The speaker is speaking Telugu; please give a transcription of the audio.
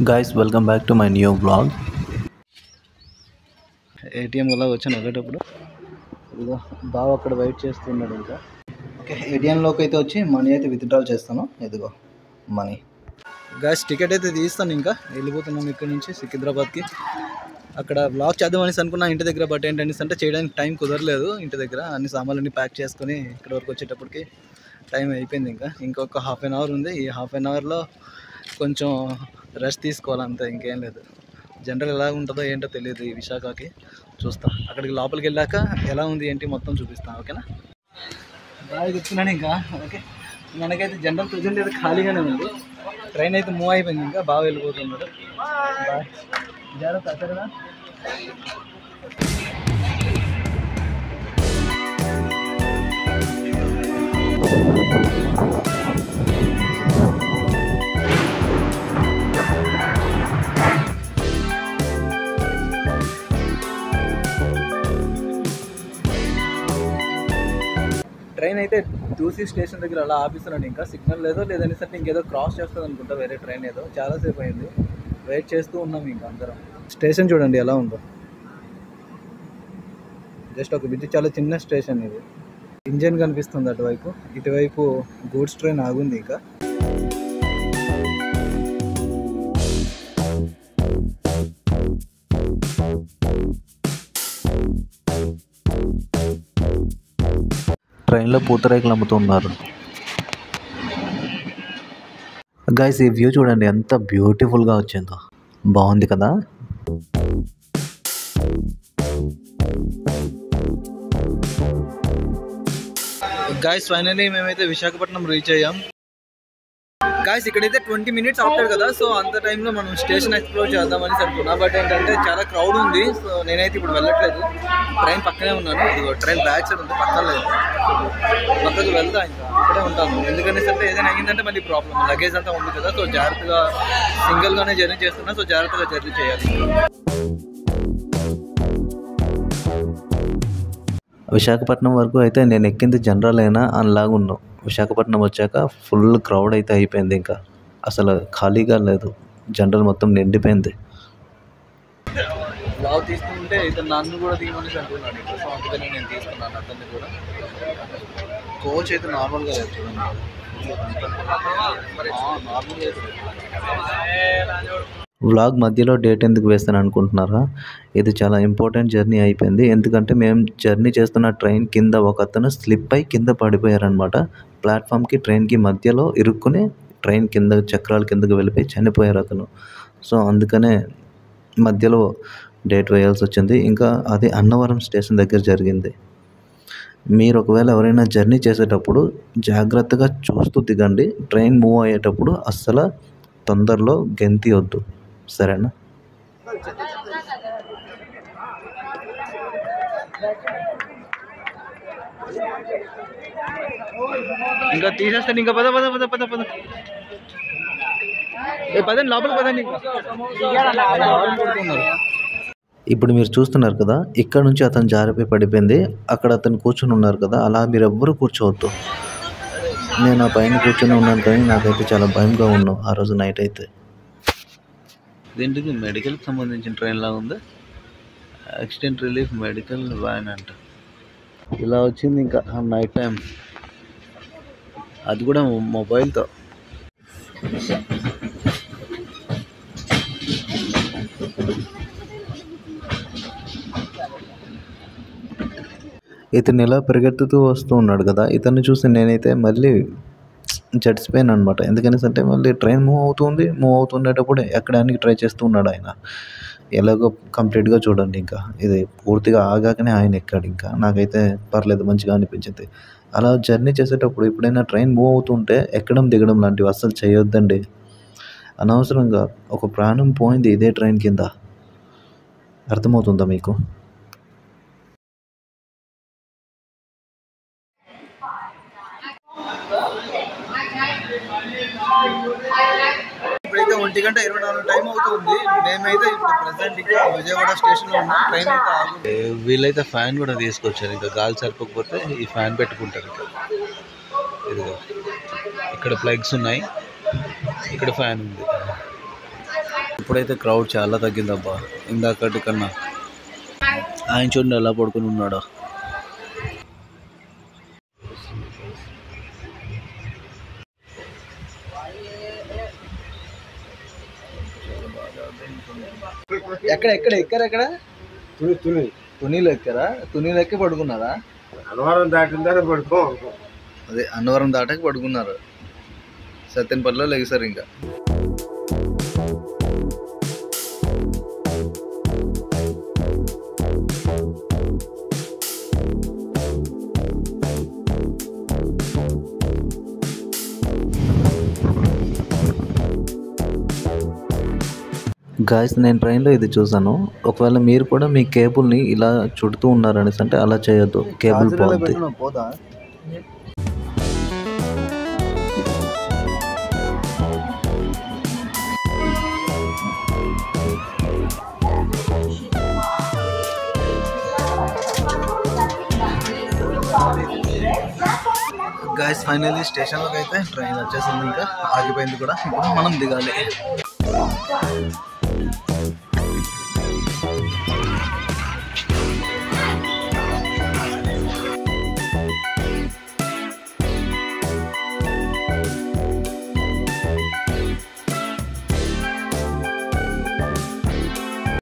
Guys, welcome back to my new vlog. ATM వల్ల వచ్చాను వెళ్ళేటప్పుడు ఇదిగో బావ అక్కడ వెయిట్ చేస్తున్నాడు. ఇంకా ఓకే, ఏటీఎంలోకి అయితే వచ్చి మనీ అయితే విత్డ్రాల్ చేస్తాను. ఇదిగో మనీ. గాయస్, టికెట్ అయితే తీస్తాను. ఇంకా వెళ్ళిపోతున్నాను ఇక్కడ నుంచి సికింద్రాబాద్కి. అక్కడ వ్లాగ్ చేద్దామనేసి అనుకున్నా ఇంటి దగ్గర, బట్ ఏంటనేసి అంటే చేయడానికి టైం కుదరలేదు. ఇంటి దగ్గర అన్ని సామాన్లన్నీ ప్యాక్ చేసుకొని ఇక్కడ వరకు వచ్చేటప్పటికి టైం అయిపోయింది. ఇంకొక హాఫ్ అన్ అవర్ ఉంది. ఈ హాఫ్ అన్ అవర్లో కొంచెం రెస్ట్ తీసుకోవాలంతే, ఇంకేం లేదు. జనరల్ ఎలా ఉంటుందో ఏంటో తెలియదు ఈ విశాఖకి. చూస్తా అక్కడికి లోపలికి వెళ్ళాక ఎలా ఉంది ఏంటి మొత్తం చూపిస్తాను. ఓకేనా, బాగా చెప్తున్నాను. ఇంకా ఓకే, మనకైతే జనరల్ ప్రజెంట్ అయితే ఖాళీగానే ఉంది. ట్రైన్ అయితే మూవ్ అయిపోయింది. ఇంకా బాగా వెళ్ళిపోతున్నాడు. బాయ్, జాగ్రత్త. సరేనా? ట్రైన్ అయితే దూసి స్టేషన్ దగ్గర అలా ఆపిస్తున్నాడు. ఇంకా సిగ్నల్ లేదనేసి అంటే ఇంకేదో క్రాస్ చేస్తుంది అనుకుంటా, వేరే ట్రైన్ ఏదో. చాలాసేపు అయింది, వెయిట్ చేస్తూ ఉన్నాం ఇంకా అందరం. స్టేషన్ చూడండి ఎలా ఉందో. జస్ట్ ఒక బిడ్డ, చాలా చిన్న స్టేషన్ ఇది. ఇంజన్ కనిపిస్తుంది అటువైపు, ఇటువైపు గూడ్స్ ట్రైన్ ఆగుంది. ఇంకా ట్రైన్లో పూతరేకులు అమ్ముతున్నారు. గైస్, ఈ వ్యూ చూడండి ఎంత బ్యూటిఫుల్గా వచ్చిందో. బాగుంది కదా. గాయస్, ఫైనల్లీ మేమైతే విశాఖపట్నం రీచ్ అయ్యాం. గాయస్, ఇక్కడైతే 20 minutes ఆపుతాడు కదా, సో అంత టైంలో మనం స్టేషన్ ఎక్స్ప్లోర్ చేద్దామని అనుకున్నా. బట్ ఏంటంటే చాలా క్రౌడ్ ఉంది. సో నేనైతే ఇప్పుడు వెళ్ళట్లేదు, ట్రైన్ పక్కనే ఉన్నాను. ఇది ట్రైన్ బ్యాక్ సైడ్ ఉంది, పక్కన లేదు. పక్కకు వెళ్తా, ఇంకా ఇక్కడే ఉంటాను. ఎందుకనేసి అంటే ఏదైనా అయ్యిందంటే మళ్ళీ ప్రాబ్లం. లగేజ్ అంతా ఉంది కదా, సో జాగ్రత్తగా సింగిల్గానే జర్నీ చేస్తున్నా. సో జాగ్రత్తగా జర్నీ చేయాలి. విశాఖపట్నం వరకు అయితే నేను ఎక్కింది జనరల్ అయినా అలాగా ఉన్నాం. విశాఖపట్నం వచ్చాక ఫుల్ క్రౌడ్ అయితే అయిపోయింది. ఇంకా అసలు ఖాళీగా లేదు, జనరల్ మొత్తం నిండిపోయింది. బ్లాగ్ తీసుకుంటే ఇతను నన్ను కూడా తీయమని అంటున్నాడు. ఇంకా సో అందుకని నేను తీసుకున్నాను అతన్ని కూడా. కోచ్ అయితే నార్మల్గా లేదు, నార్మల్గా. వ్లాగ్ మధ్యలో డేట్ ఎందుకు వేస్తాను అనుకుంటున్నారా? ఇది చాలా ఇంపార్టెంట్ జర్నీ అయిపోయింది. ఎందుకంటే మేము జర్నీ చేస్తున్న ట్రైన్ కింద ఒక అతను స్లిప్ అయి కింద పడిపోయారనమాట. ప్లాట్ఫామ్కి ట్రైన్కి మధ్యలో ఇరుక్కుని ట్రైన్ కింద చక్రాల కిందకి వెళ్ళిపోయి చనిపోయారు అతను. సో అందుకనే మధ్యలో డేట్ వేయాల్సి వచ్చింది. ఇంకా అది అన్నవరం స్టేషన్ దగ్గర జరిగింది. మీరు ఒకవేళ ఎవరైనా జర్నీ చేసేటప్పుడు జాగ్రత్తగా చూస్తూ దిగండి. ట్రైన్ మూవ్ అయ్యేటప్పుడు అస్సలు తొందరలో గెంతి వద్దు, సరేనా? ఇంకా తీసేస్తాను. ఇంకా పద పద పద పద పద పదండి, లోపలికి పదండి. ఇప్పుడు మీరు చూస్తున్నారు కదా, ఇక్కడ నుంచి అతను జారిపోయి పడిపోయింది. అక్కడ అతను కూర్చొని ఉన్నారు కదా, అలా మీరు ఎవ్వరూ కూర్చోవద్దు. నేను ఆ పైన కూర్చొని ఉన్నాను, కానీ నాకైతే చాలా భయంగా ఉన్నాను ఆ రోజు నైట్ అయితే. దీంట్కి మెడికల్కి సంబంధించిన ట్రైన్ లా ఉంది. యాక్సిడెంట్ రిలీఫ్ మెడికల్ వ్యాన్ అంట. ఇలా వచ్చింది ఇంకా నైట్ టైం, అది కూడా మొబైల్తో. ఇతను ఇలా పరిగెత్తుతూ వస్తూ ఉన్నాడు కదా, ఇతన్ని చూసి నేనైతే మళ్ళీ జడిసిపోయాను అనమాట. ఎందుకనేసి అంటే మళ్ళీ ట్రైన్ మూవ్ అవుతుండేటప్పుడు ఎక్కడానికి ట్రై చేస్తూ ఉన్నాడు ఆయన. ఎలాగో కంప్లీట్గా చూడండి, ఇంకా ఇది పూర్తిగా ఆగాకనే ఆయన ఎక్కాడు. ఇంకా నాకైతే పర్లేదు, మంచిగా అనిపించింది. అలా జర్నీ చేసేటప్పుడు ఎప్పుడైనా ట్రైన్ మూవ్ అవుతుంటే ఎక్కడం దిగడం లాంటివి అస్సలు చేయొద్దండి. అనవసరంగా ఒక ప్రాణం పోయింది ఇదే ట్రైన్ కింద. అర్థమవుతుందా మీకు? ఇప్పుడైతే 1:24 టైం అవుతుంది. మేమైతే ఇప్పుడు ప్రెసెంట్ ఇంకా విజయవాడ స్టేషన్లో ఉన్నాం. ట్రైన్ అయితే ఆగుంది. వీళ్ళైతే ఫ్యాన్ కూడా తీసుకొచ్చారు. ఇంకా గాలి సరిపోకపోతే ఈ ఫ్యాన్ పెట్టుకుంటారు. ఇంకా ఇదిగో ఇక్కడ ప్లగ్స్ ఉన్నాయి, ఇక్కడ ఫ్యాన్ ఉంది. ఇప్పుడైతే క్రౌడ్ చాలా తగ్గిందబ్బా ఇందాకటి కన్నా. ఆయన చూడండి ఎలా పడుకుని ఉన్నాడో. ఎక్కడ ఎక్కడ ఎక్కరెక్కడ తునీలు ఎక్కారా? తునీలు ఎక్కి పడుకున్నారా? అన్నవరం దాటిందా పడుకో. అదే అన్నవరం దాటాక పడుకున్నారు. సత్యనపల్లిలో లెగిసారు ఇంకా. గాయస్ నేను ట్రైన్లో ఇది చూసాను. ఒకవేళ మీరు కూడా మీ కేబుల్ని ఇలా చుడుతూ ఉన్నారనేసి అంటే అలా చేయొద్దు, కేబుల్ పోద్ది. పోదా గాయస్ ఫైనల్లీ స్టేషన్లోకి అయితే ట్రైన్ వచ్చేసింది. ఇంకా ఆగిపోయింది కూడా. ఇప్పుడు మనం దిగాలి.